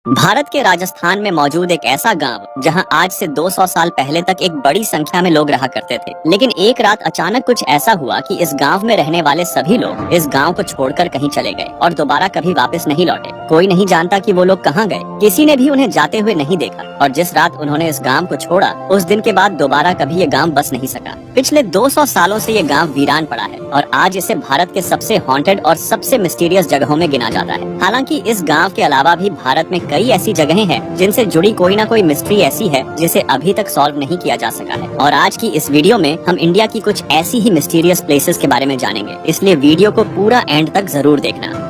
भारत के राजस्थान में मौजूद एक ऐसा गांव जहां आज से 200 साल पहले तक एक बड़ी संख्या में लोग रहा करते थे। लेकिन एक रात अचानक कुछ ऐसा हुआ कि इस गांव में रहने वाले सभी लोग इस गांव को छोड़कर कहीं चले गए और दोबारा कभी वापस नहीं लौटे। कोई नहीं जानता कि वो लोग कहां गए, किसी ने भी उन्हें जाते हुए नहीं देखा और जिस रात उन्होंने इस गांव को छोड़ा उस दिन के बाद दोबारा कभी ये गांव बस नहीं सका। पिछले 200 सालों से ये गांव वीरान पड़ा है और आज इसे भारत के सबसे हॉन्टेड और सबसे मिस्टीरियस जगहों में गिना जाता है। हालांकि इस गांव के अलावा भी भारत में कई ऐसी जगहें हैं जिनसे जुड़ी कोई ना कोई मिस्ट्री ऐसी है जिसे अभी तक सॉल्व नहीं किया जा सका है। और आज की इस वीडियो में हम इंडिया की कुछ ऐसी ही मिस्टीरियस प्लेसेस के बारे में जानेंगे, इसलिए वीडियो को पूरा एंड तक जरूर देखना।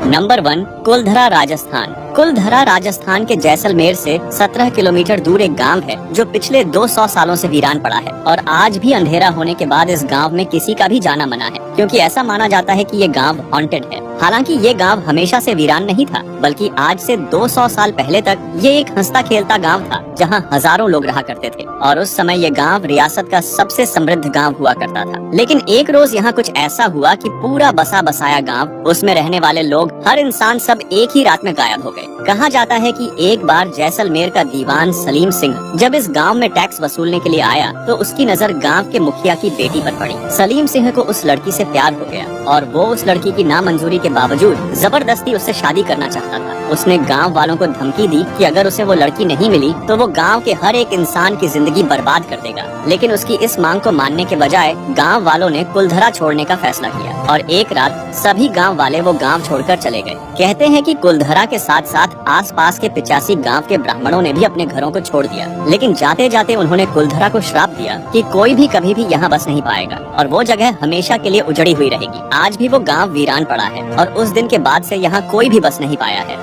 नंबर 1, कुलधरा राजस्थान। कुलधरा राजस्थान के जैसलमेर से 17 किलोमीटर दूर एक गांव है जो पिछले 200 सालों से वीरान पड़ा है और आज भी अंधेरा होने के बाद इस गांव में किसी का भी जाना मना है, क्योंकि ऐसा माना जाता है कि ये गांव हॉन्टेड है। हालांकि ये गांव हमेशा से वीरान नहीं था, बल्कि आज से 200 साल पहले तक ये एक हंसता खेलता गांव था जहां हजारों लोग रहा करते थे और उस समय ये गांव रियासत का सबसे समृद्ध गांव हुआ करता था। लेकिन एक रोज यहाँ कुछ ऐसा हुआ कि पूरा बसा बसाया गांव, उसमें रहने वाले लोग, हर इंसान, सब एक ही रात में गायब हो गए। कहा जाता है कि एक बार जैसलमेर का दीवान सलीम सिंह जब इस गांव में टैक्स वसूलने के लिए आया तो उसकी नजर गांव के मुखिया की बेटी पर पड़ी। सलीम सिंह को उस लड़की से प्यार हो गया और वो उस लड़की की नामंजूरी के बावजूद जबरदस्ती उससे शादी करना चाहता था। उसने गांव वालों को धमकी दी कि अगर उसे वो लड़की नहीं मिली तो वो गांव के हर एक इंसान की जिंदगी बर्बाद कर देगा। लेकिन उसकी इस मांग को मानने के बजाय गांव वालों ने कुलधरा छोड़ने का फैसला किया और एक रात सभी गांव वाले वो गांव छोड़कर चले गए। कहते हैं कि कुलधरा के साथ साथ आसपास के 85 गांव के ब्राह्मणों ने भी अपने घरों को छोड़ दिया, लेकिन जाते जाते उन्होंने कुलधरा को श्राप दिया कि कोई भी कभी भी यहाँ बस नहीं पाएगा और वो जगह हमेशा के लिए उजड़ी हुई रहेगी। आज भी वो गांव वीरान पड़ा है और उस दिन के बाद से यहाँ कोई भी बस नहीं पाया है।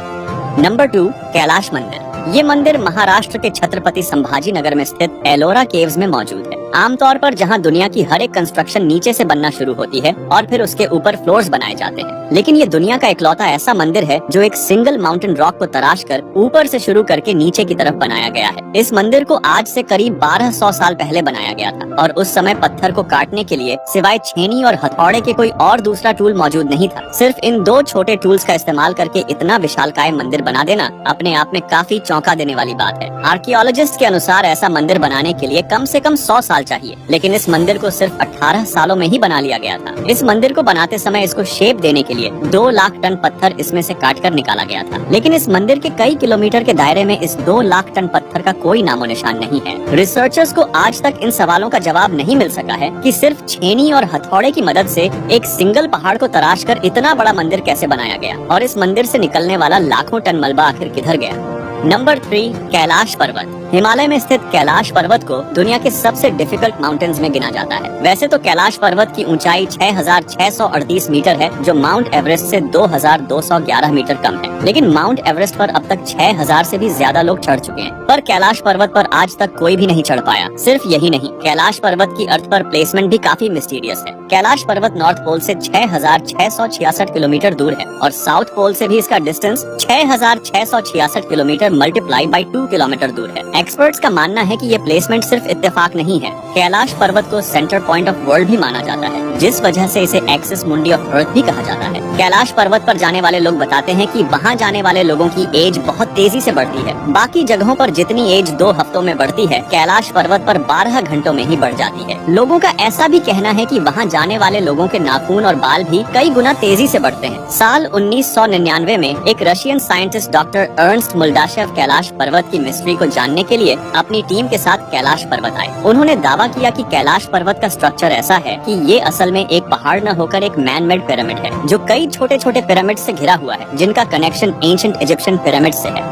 नंबर 2, कैलाश मंदिर। ये मंदिर महाराष्ट्र के छत्रपति संभाजी नगर में स्थित एलोरा केव्स में मौजूद है। आमतौर पर जहां दुनिया की हर एक कंस्ट्रक्शन नीचे से बनना शुरू होती है और फिर उसके ऊपर फ्लोर्स बनाए जाते हैं, लेकिन ये दुनिया का इकलौता ऐसा मंदिर है जो एक सिंगल माउंटेन रॉक को तराश कर ऊपर से शुरू करके नीचे की तरफ बनाया गया है। इस मंदिर को आज से करीब 1200 साल पहले बनाया गया था और उस समय पत्थर को काटने के लिए सिवाय छेनी और हथौड़े के कोई और दूसरा टूल मौजूद नहीं था। सिर्फ इन 2 छोटे टूल्स का इस्तेमाल करके इतना विशालकाय मंदिर बना देना अपने आप में काफी चौंका देने वाली बात है। आर्कियोलॉजिस्ट के अनुसार ऐसा मंदिर बनाने के लिए कम से कम 100 साल चाहिए, लेकिन इस मंदिर को सिर्फ 18 सालों में ही बना लिया गया था। इस मंदिर को बनाते समय इसको शेप देने के लिए 2 लाख टन पत्थर इसमें से काटकर निकाला गया था, लेकिन इस मंदिर के कई किलोमीटर के दायरे में इस 2 लाख टन पत्थर का कोई नामो निशान नहीं है। रिसर्चर्स को आज तक इन सवालों का जवाब नहीं मिल सका है कि सिर्फ छेनी और हथौड़े की मदद से एक सिंगल पहाड़ को तराश कर इतना बड़ा मंदिर कैसे बनाया गया और इस मंदिर से निकलने वाला लाखों टन मलबा आखिर किधर गया। नंबर 3, कैलाश पर्वत। हिमालय में स्थित कैलाश पर्वत को दुनिया के सबसे डिफिकल्ट माउंटेन्स में गिना जाता है। वैसे तो कैलाश पर्वत की ऊंचाई 6638 मीटर है, जो माउंट एवरेस्ट से 2211 मीटर कम है, लेकिन माउंट एवरेस्ट पर अब तक 6000 से भी ज्यादा लोग चढ़ चुके हैं, पर कैलाश पर्वत पर आज तक कोई भी नहीं चढ़ पाया। सिर्फ यही नहीं, कैलाश पर्वत की अर्थ पर प्लेसमेंट भी काफी मिस्टीरियस है। कैलाश पर्वत नॉर्थ पोल से 6666 किलोमीटर दूर है और साउथ पोल से भी इसका distance 6666 kilometre multiply by 2 kilometre दूर है। एक्सपर्ट्स का मानना है कि ये प्लेसमेंट सिर्फ इत्तेफाक नहीं है। कैलाश पर्वत को सेंटर पॉइंट ऑफ वर्ल्ड भी माना जाता है, जिस वजह से इसे एक्सिस मुंडी ऑफ अर्थ भी कहा जाता है। कैलाश पर्वत पर जाने वाले लोग बताते हैं कि वहाँ जाने वाले लोगों की एज बहुत तेजी से बढ़ती है। बाकी जगहों पर जितनी एज 2 हफ्तों में बढ़ती है, कैलाश पर्वत पर 12 घंटों में ही बढ़ जाती है। लोगों का ऐसा भी कहना है कि वहाँ जाने वाले लोगों के नाखून और बाल भी कई गुना तेजी से बढ़ते हैं। साल 1999 में एक Russian scientist doctor Ernst Muldashev Kailash पर्वत की मिस्ट्री को जानने के लिए अपनी टीम के साथ कैलाश पर्वत आए। उन्होंने दावा किया कि कैलाश पर्वत का स्ट्रक्चर ऐसा है कि ये असल में एक पहाड़ न होकर एक मैन मेड पिरामिड है, जो कई छोटे छोटे पिरामिड से घिरा हुआ है, जिनका कनेक्शन एंशिएंट इजिप्शियन पिरामिड से है।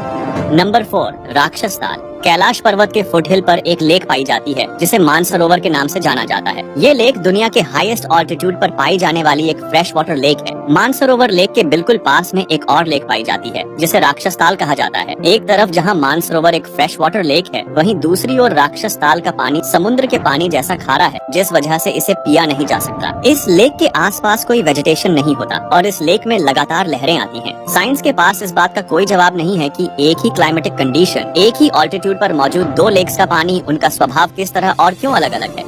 नंबर 4, राक्षस ताल। कैलाश पर्वत के फुटहिल पर एक लेक पाई जाती है जिसे मानसरोवर के नाम से जाना जाता है। ये लेक दुनिया के हाईएस्ट ऑल्टीट्यूड पर पाई जाने वाली एक फ्रेश वाटर लेक है। मानसरोवर लेक के बिल्कुल पास में एक और लेक पाई जाती है जिसे राक्षस ताल कहा जाता है। एक तरफ जहाँ मानसरोवर एक फ्रेश वाटर लेक है, वहीं दूसरी ओर राक्षस ताल का पानी समुद्र के पानी जैसा खारा है, जिस वजह से इसे पिया नहीं जा सकता। इस लेक के आसपास कोई वेजिटेशन नहीं होता और इस लेक में लगातार लहरें आती हैं। साइंस के पास इस बात का कोई जवाब नहीं है कि एक ही क्लाइमेटिक कंडीशन, एक ही ऑल्टीट्यूड पर मौजूद 2 लेक्स का पानी, उनका स्वभाव किस तरह और क्यों अलग अलग है।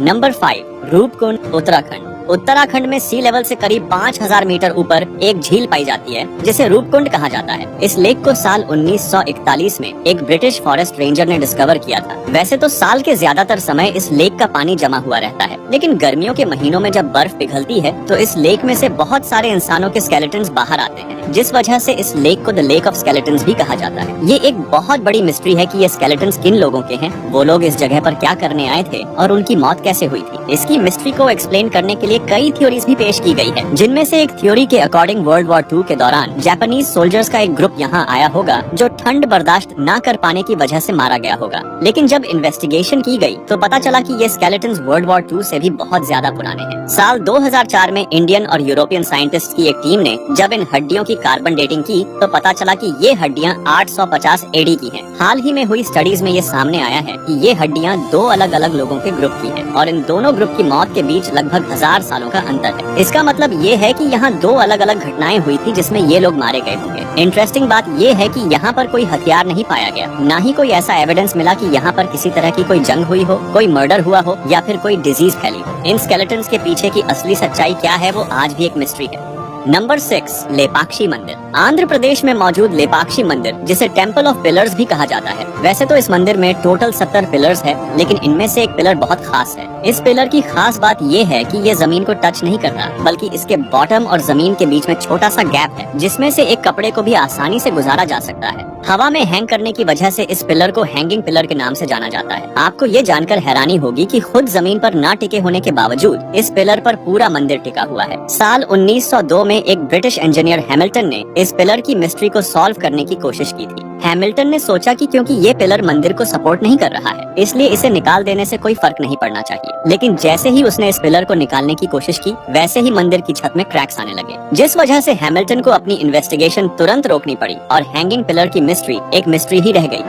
नंबर 5, रूपकुंड, उत्तराखंड। उत्तराखंड में सी लेवल से करीब 5000 मीटर ऊपर एक झील पाई जाती है जिसे रूपकुंड कहा जाता है। इस लेक को साल 1941 में एक ब्रिटिश फॉरेस्ट रेंजर ने डिस्कवर किया था। वैसे तो साल के ज्यादातर समय इस लेक का पानी जमा हुआ रहता है, लेकिन गर्मियों के महीनों में जब बर्फ पिघलती है तो इस लेक में से बहुत सारे इंसानों के स्केलेटन्स बाहर आते हैं, जिस वजह से इस लेक को द लेक ऑफ स्केलेटन्स भी कहा जाता है। ये एक बहुत बड़ी मिस्ट्री है कि ये स्केलेटन्स किन लोगों के हैं, वो लोग इस जगह पर क्या करने आए थे और उनकी मौत कैसे हुई थी। इसकी मिस्ट्री को एक्सप्लेन करने के लिए कई थ्योरीज भी पेश की गई है, जिनमें से एक थ्योरी के अकॉर्डिंग वर्ल्ड वॉर 2 के दौरान जापानीज सोल्जर्स का एक ग्रुप यहाँ आया होगा जो ठंड बर्दाश्त न कर पाने की वजह से मारा गया होगा। लेकिन जब इन्वेस्टिगेशन की गई तो पता चला कि ये स्केलेटन्स वर्ल्ड वॉर 2 से भी बहुत ज्यादा पुराने हैं। साल 2004 में इंडियन और यूरोपियन साइंटिस्ट की एक टीम ने जब इन हड्डियों की कार्बन डेटिंग की तो पता चला कि ये हड्डियां 850 एडी की हैं। हाल ही में हुई स्टडीज में ये सामने आया है कि ये हड्डियां दो अलग अलग लोगों के ग्रुप की हैं और इन दोनों ग्रुप की मौत के बीच लगभग 1000 सालों का अंतर है। इसका मतलब ये है कि यहाँ दो अलग अलग घटनाएं हुई थी जिसमें ये लोग मारे गए होंगे। इंटरेस्टिंग बात ये है कि यहाँ पर कोई हथियार नहीं पाया गया, न ही कोई ऐसा एविडेंस मिला कि यहाँ पर किसी तरह की कोई जंग हुई हो, कोई मर्डर हुआ हो या फिर कोई डिजीज फैली हो। इन स्केलेटन्स के पीछे की असली सच्चाई क्या है वो आज भी एक मिस्ट्री है। नंबर 6, लेपाक्षी मंदिर। आंध्र प्रदेश में मौजूद लेपाक्षी मंदिर, जिसे टेम्पल ऑफ पिलर्स भी कहा जाता है। वैसे तो इस मंदिर में टोटल 70 पिलर्स है, लेकिन इनमें से एक पिलर बहुत खास है। इस पिलर की खास बात ये है कि ये जमीन को टच नहीं कर रहा, बल्कि इसके बॉटम और जमीन के बीच में छोटा सा गैप है, जिसमें से एक कपड़े को भी आसानी से गुजारा जा सकता है। हवा में हैंग करने की वजह से इस पिलर को हैंगिंग पिलर के नाम से जाना जाता है। आपको ये जानकर हैरानी होगी कि खुद जमीन पर ना टिके होने के बावजूद इस पिलर पर पूरा मंदिर टिका हुआ है। साल 1902 में एक ब्रिटिश इंजीनियर हैमिल्टन ने इस पिलर की मिस्ट्री को सॉल्व करने की कोशिश की थी। हैमिल्टन ने सोचा कि क्योंकि ये पिलर मंदिर को सपोर्ट नहीं कर रहा है, इसलिए इसे निकाल देने से कोई फर्क नहीं पड़ना चाहिए। लेकिन जैसे ही उसने इस पिलर को निकालने की कोशिश की, वैसे ही मंदिर की छत में क्रैक्स आने लगे, जिस वजह से हैमिल्टन को अपनी इन्वेस्टिगेशन तुरंत रोकनी पड़ी और हैंगिंग पिलर की मिस्ट्री एक मिस्ट्री ही रह गई।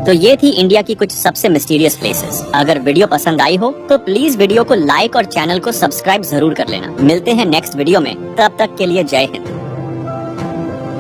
तो ये थी इंडिया की कुछ सबसे मिस्टीरियस प्लेसेस। अगर वीडियो पसंद आई हो तो प्लीज वीडियो को लाइक और चैनल को सब्सक्राइब जरूर कर लेना। मिलते हैं नेक्स्ट वीडियो में, तब तक के लिए जय हिंद।